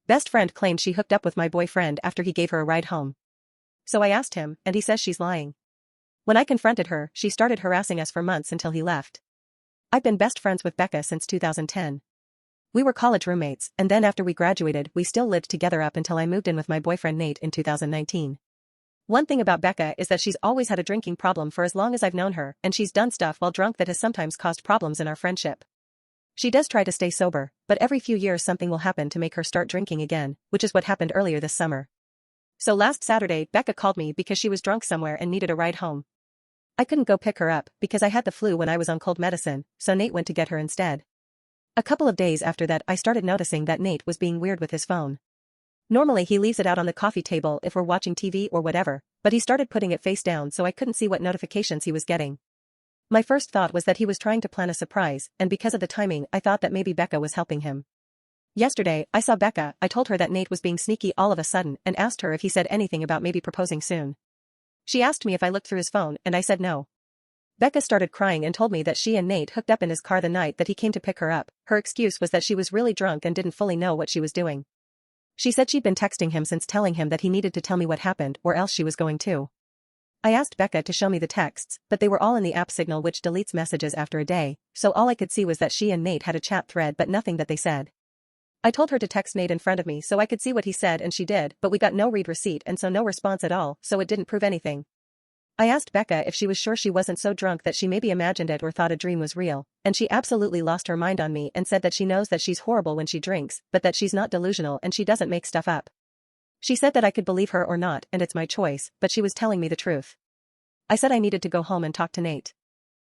Best friend claimed she hooked up with my boyfriend after he gave her a ride home. So I asked him, and he says she's lying. When I confronted her, she started harassing us for months until he left. I've been best friends with Becca since 2010. We were college roommates, and then after we graduated, we still lived together up until I moved in with my boyfriend Nate in 2019. One thing about Becca is that she's always had a drinking problem for as long as I've known her, and she's done stuff while drunk that has sometimes caused problems in our friendship. She does try to stay sober, but every few years something will happen to make her start drinking again, which is what happened earlier this summer. So last Saturday, Becca called me because she was drunk somewhere and needed a ride home. I couldn't go pick her up because I had the flu when I was on cold medicine, so Nate went to get her instead. A couple of days after that, I started noticing that Nate was being weird with his phone. Normally he leaves it out on the coffee table if we're watching TV or whatever, but he started putting it face down so I couldn't see what notifications he was getting. My first thought was that he was trying to plan a surprise, and because of the timing I thought that maybe Becca was helping him. Yesterday, I saw Becca. I told her that Nate was being sneaky all of a sudden and asked her if he said anything about maybe proposing soon. She asked me if I looked through his phone and I said no. Becca started crying and told me that she and Nate hooked up in his car the night that he came to pick her up. Her excuse was that she was really drunk and didn't fully know what she was doing. She said she'd been texting him since telling him that he needed to tell me what happened or else she was going to. I asked Becca to show me the texts, but they were all in the app Signal, which deletes messages after a day, so all I could see was that she and Nate had a chat thread but nothing that they said. I told her to text Nate in front of me so I could see what he said and she did, but we got no read receipt and so no response at all, so it didn't prove anything. I asked Becca if she was sure she wasn't so drunk that she maybe imagined it or thought a dream was real, and she absolutely lost her mind on me and said that she knows that she's horrible when she drinks, but that she's not delusional and she doesn't make stuff up. She said that I could believe her or not and it's my choice, but she was telling me the truth. I said I needed to go home and talk to Nate.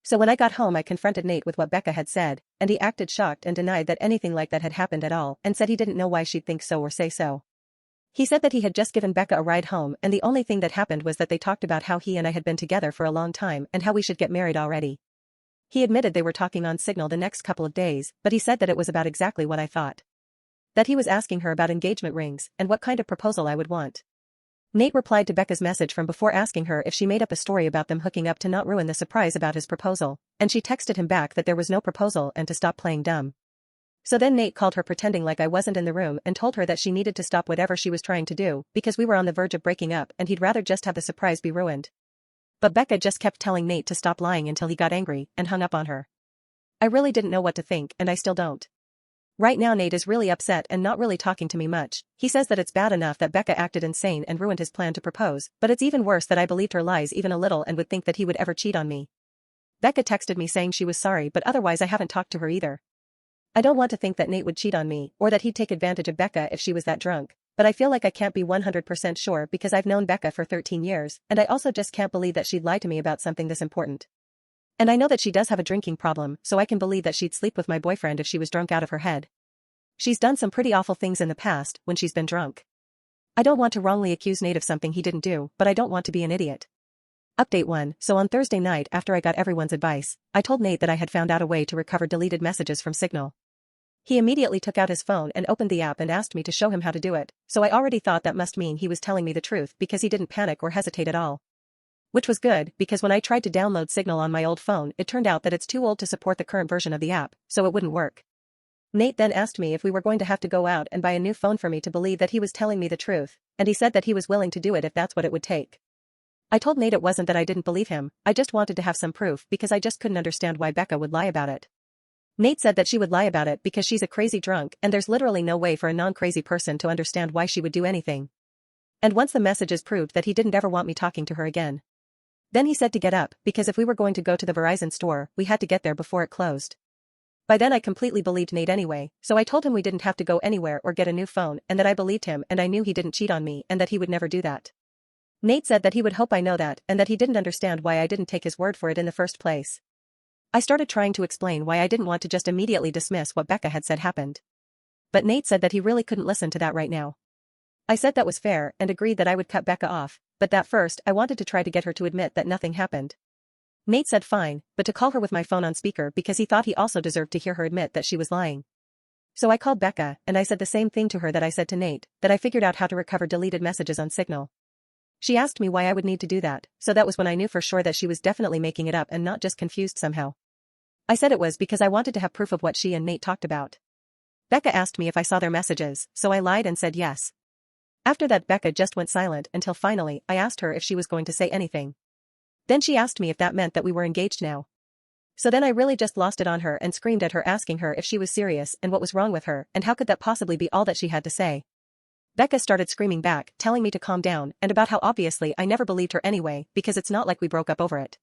So when I got home I confronted Nate with what Becca had said, and he acted shocked and denied that anything like that had happened at all and said he didn't know why she'd think so or say so. He said that he had just given Becca a ride home and the only thing that happened was that they talked about how he and I had been together for a long time and how we should get married already. He admitted they were talking on Signal the next couple of days, but he said that it was about exactly what I thought. That he was asking her about engagement rings and what kind of proposal I would want. Nate replied to Becca's message from before asking her if she made up a story about them hooking up to not ruin the surprise about his proposal, and she texted him back that there was no proposal and to stop playing dumb. So then Nate called her pretending like I wasn't in the room and told her that she needed to stop whatever she was trying to do because we were on the verge of breaking up and he'd rather just have the surprise be ruined. But Becca just kept telling Nate to stop lying until he got angry and hung up on her. I really didn't know what to think and I still don't. Right now Nate is really upset and not really talking to me much. He says that it's bad enough that Becca acted insane and ruined his plan to propose, but it's even worse that I believed her lies even a little and would think that he would ever cheat on me. Becca texted me saying she was sorry, but otherwise I haven't talked to her either. I don't want to think that Nate would cheat on me or that he'd take advantage of Becca if she was that drunk, but I feel like I can't be 100% sure because I've known Becca for 13 years and I also just can't believe that she'd lie to me about something this important. And I know that she does have a drinking problem, so I can believe that she'd sleep with my boyfriend if she was drunk out of her head. She's done some pretty awful things in the past when she's been drunk. I don't want to wrongly accuse Nate of something he didn't do, but I don't want to be an idiot. Update 1. So on Thursday night after I got everyone's advice, I told Nate that I had found out a way to recover deleted messages from Signal. He immediately took out his phone and opened the app and asked me to show him how to do it, so I already thought that must mean he was telling me the truth because he didn't panic or hesitate at all. Which was good, because when I tried to download Signal on my old phone it turned out that it's too old to support the current version of the app, so it wouldn't work. Nate then asked me if we were going to have to go out and buy a new phone for me to believe that he was telling me the truth, and he said that he was willing to do it if that's what it would take. I told Nate it wasn't that I didn't believe him, I just wanted to have some proof because I just couldn't understand why Becca would lie about it. Nate said that she would lie about it because she's a crazy drunk and there's literally no way for a non-crazy person to understand why she would do anything. And once the messages proved that he didn't ever want me talking to her again. Then he said to get up, because if we were going to go to the Verizon store, we had to get there before it closed. By then I completely believed Nate anyway, so I told him we didn't have to go anywhere or get a new phone and that I believed him and I knew he didn't cheat on me and that he would never do that. Nate said that he would hope I know that and that he didn't understand why I didn't take his word for it in the first place. I started trying to explain why I didn't want to just immediately dismiss what Becca had said happened. But Nate said that he really couldn't listen to that right now. I said that was fair and agreed that I would cut Becca off, but that first I wanted to try to get her to admit that nothing happened. Nate said fine, but to call her with my phone on speaker because he thought he also deserved to hear her admit that she was lying. So I called Becca and I said the same thing to her that I said to Nate, that I figured out how to recover deleted messages on Signal. She asked me why I would need to do that, so that was when I knew for sure that she was definitely making it up and not just confused somehow. I said it was because I wanted to have proof of what she and Nate talked about. Becca asked me if I saw their messages, so I lied and said yes. After that Becca just went silent until finally I asked her if she was going to say anything. Then she asked me if that meant that we were engaged now. So then I really just lost it on her and screamed at her asking her if she was serious and what was wrong with her and how could that possibly be all that she had to say. Becca started screaming back, telling me to calm down and about how obviously I never believed her anyway because it's not like we broke up over it.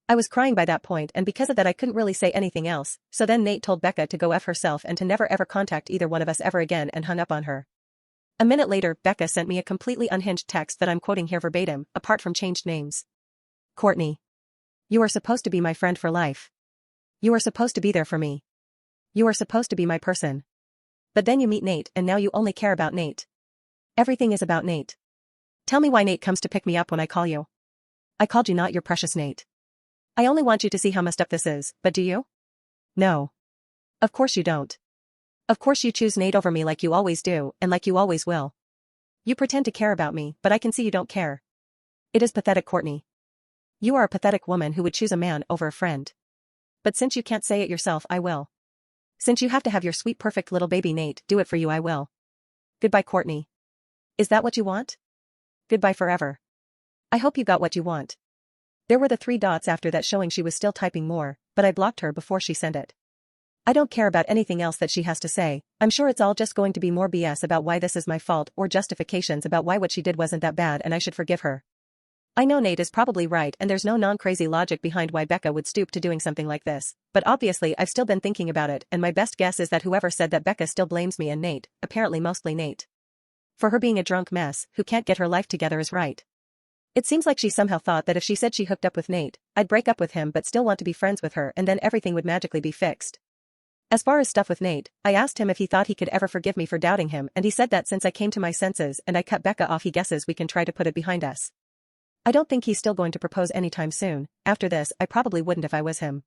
I was crying by that point and because of that I couldn't really say anything else, so then Nate told Becca to go F herself and to never ever contact either one of us ever again and hung up on her. A minute later, Becca sent me a completely unhinged text that I'm quoting here verbatim, apart from changed names. Courtney. You are supposed to be my friend for life. You are supposed to be there for me. You are supposed to be my person. But then you meet Nate and now you only care about Nate. Everything is about Nate. Tell me why Nate comes to pick me up when I call you. I called you not your precious Nate. I only want you to see how messed up this is, but do you? No. Of course you don't. Of course you choose Nate over me like you always do, and like you always will. You pretend to care about me, but I can see you don't care. It is pathetic, Courtney. You are a pathetic woman who would choose a man over a friend. But since you can't say it yourself, I will. Since you have to have your sweet perfect little baby Nate do it for you, I will. Goodbye, Courtney. Is that what you want? Goodbye forever. I hope you got what you want. There were the 3 dots after that showing she was still typing more, but I blocked her before she sent it. I don't care about anything else that she has to say. I'm sure it's all just going to be more BS about why this is my fault or justifications about why what she did wasn't that bad and I should forgive her. I know Nate is probably right and there's no non-crazy logic behind why Becca would stoop to doing something like this, but obviously I've still been thinking about it and my best guess is that whoever said that Becca still blames me and Nate, apparently mostly Nate, for her being a drunk mess who can't get her life together is right. It seems like she somehow thought that if she said she hooked up with Nate, I'd break up with him but still want to be friends with her and then everything would magically be fixed. As far as stuff with Nate, I asked him if he thought he could ever forgive me for doubting him and he said that since I came to my senses and I cut Becca off he guesses we can try to put it behind us. I don't think he's still going to propose anytime soon. After this I probably wouldn't if I was him.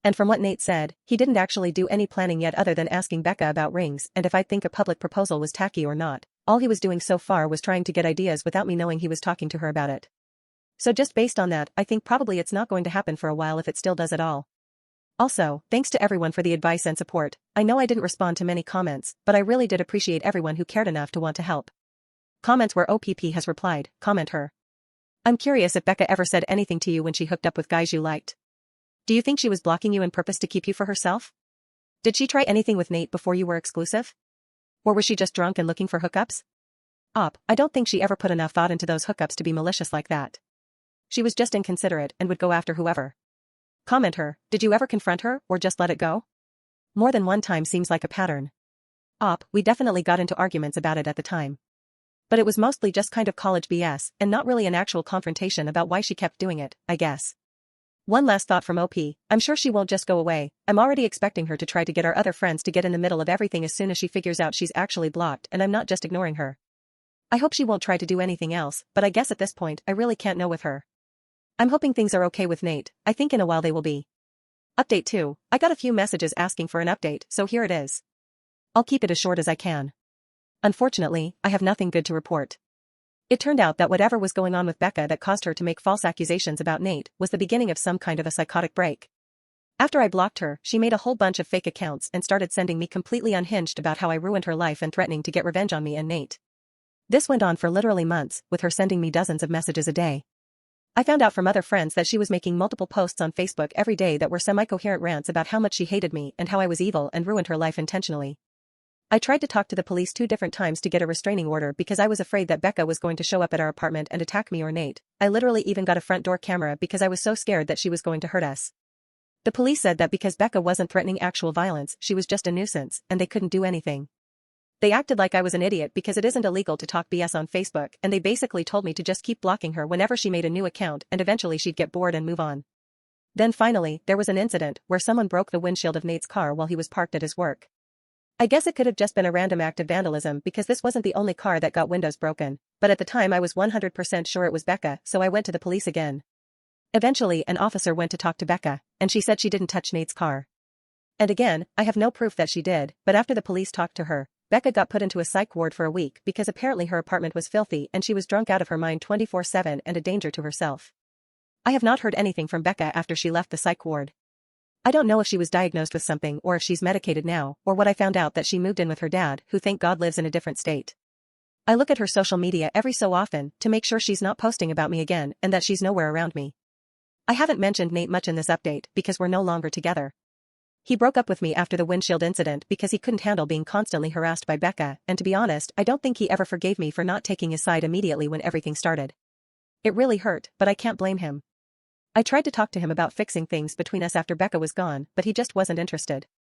And from what Nate said, he didn't actually do any planning yet other than asking Becca about rings and if I'd think a public proposal was tacky or not. All he was doing so far was trying to get ideas without me knowing he was talking to her about it. So just based on that, I think probably it's not going to happen for a while if it still does at all. Also, thanks to everyone for the advice and support. I know I didn't respond to many comments, but I really did appreciate everyone who cared enough to want to help. Comments where OPP has replied, comment her. I'm curious if Becca ever said anything to you when she hooked up with guys you liked. Do you think she was blocking you on purpose to keep you for herself? Did she try anything with Nate before you were exclusive? Or was she just drunk and looking for hookups? I don't think she ever put enough thought into those hookups to be malicious like that. She was just inconsiderate and would go after whoever. Comment her, did you ever confront her or just let it go? More than one time seems like a pattern. We definitely got into arguments about it at the time. But it was mostly just kind of college BS and not really an actual confrontation about why she kept doing it, I guess. One last thought from OP, I'm sure she won't just go away. I'm already expecting her to try to get our other friends to get in the middle of everything as soon as she figures out she's actually blocked and I'm not just ignoring her. I hope she won't try to do anything else, but I guess at this point I really can't know with her. I'm hoping things are okay with Nate. I think in a while they will be. Update 2, I got a few messages asking for an update, so here it is. I'll keep it as short as I can. Unfortunately, I have nothing good to report. It turned out that whatever was going on with Becca that caused her to make false accusations about Nate was the beginning of some kind of a psychotic break. After I blocked her, she made a whole bunch of fake accounts and started sending me completely unhinged about how I ruined her life and threatening to get revenge on me and Nate. This went on for literally months, with her sending me dozens of messages a day. I found out from other friends that she was making multiple posts on Facebook every day that were semi-coherent rants about how much she hated me and how I was evil and ruined her life intentionally. I tried to talk to the police 2 different times to get a restraining order because I was afraid that Becca was going to show up at our apartment and attack me or Nate. I literally even got a front door camera because I was so scared that she was going to hurt us. The police said that because Becca wasn't threatening actual violence, she was just a nuisance, and they couldn't do anything. They acted like I was an idiot because it isn't illegal to talk BS on Facebook, and they basically told me to just keep blocking her whenever she made a new account and eventually she'd get bored and move on. Then finally, there was an incident where someone broke the windshield of Nate's car while he was parked at his work. I guess it could have just been a random act of vandalism because this wasn't the only car that got windows broken, but at the time I was 100% sure it was Becca, so I went to the police again. Eventually, an officer went to talk to Becca, and she said she didn't touch Nate's car. And again, I have no proof that she did, but after the police talked to her, Becca got put into a psych ward for a week because apparently her apartment was filthy and she was drunk out of her mind 24/7 and a danger to herself. I have not heard anything from Becca after she left the psych ward. I don't know if she was diagnosed with something or if she's medicated now, or what. I found out that she moved in with her dad, who thank God lives in a different state. I look at her social media every so often to make sure she's not posting about me again and that she's nowhere around me. I haven't mentioned Nate much in this update because we're no longer together. He broke up with me after the windshield incident because he couldn't handle being constantly harassed by Becca, and to be honest, I don't think he ever forgave me for not taking his side immediately when everything started. It really hurt, but I can't blame him. I tried to talk to him about fixing things between us after Becca was gone, but he just wasn't interested.